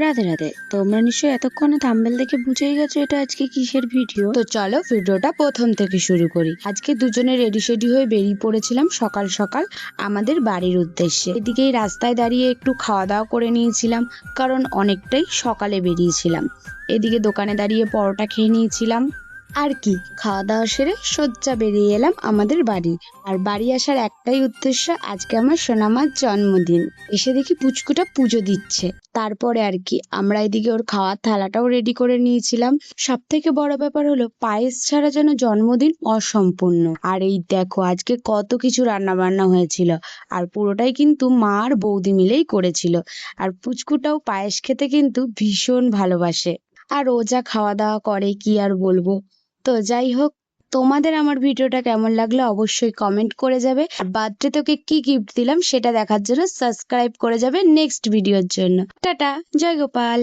রাধে রাধে। তোমরা নিশ্চয়ই এতক্ষণে থাম্বনেল দেখে বুঝেই গেছো এটা আজকে কিসের ভিডিও। তো চলো ভিডিওটা প্রথম থেকে শুরু করি। আজকে দুজনে রেডি সেডি হয়ে বেরিয়ে পড়েছিলাম সকাল সকাল আমাদের বাড়ির উদ্দেশ্যে। এদিকেই রাস্তায় দাঁড়িয়ে একটু খাওয়া দাওয়া করে নিয়েছিলাম, কারণ অনেকটাই সকালে বেরিয়েছিলাম। এদিকে দোকানে দাঁড়িয়ে পরোটা খেয়ে নিয়েছিলাম। আর কি, খাওয়া দাওয়া সেরে সোজা বেরিয়ে এলাম আমাদের বাড়ি। আর বাড়ি আসার একটাই উদ্দেশ্য, আজকে আমার সোনামার জন্মদিন। এসে দেখি পুচকুটা পুজো দিচ্ছে। তারপরে আর কি, আমরা এদিকে ওর খাওয়ার থালাটাও রেডি করে নিয়েছিলাম। সব থেকে বড় ব্যাপার হলো, পায়েস ছাড়া যেন জন্মদিন অসম্পূর্ণ। আর এই দেখো আজকে কত কিছু রান্না বান্না হয়েছিল, আর পুরোটাই কিন্তু মা আর বৌদি মিলেই করেছিল। আর পুচকুটাও পায়েস খেতে কিন্তু ভীষণ ভালোবাসে। আর ও যা খাওয়া দাওয়া করে কি আর বলবো। তো যাই হোক, তোমাদের আমার ভিডিওটা কেমন লাগলো অবশ্যই কমেন্ট করে যাবে। আর বার্থডে তোকে কি গিফট দিলাম সেটা দেখার জন্য সাবস্ক্রাইব করে যাবে নেক্সট ভিডিওর জন্য। টাটা, জয় গোপাল।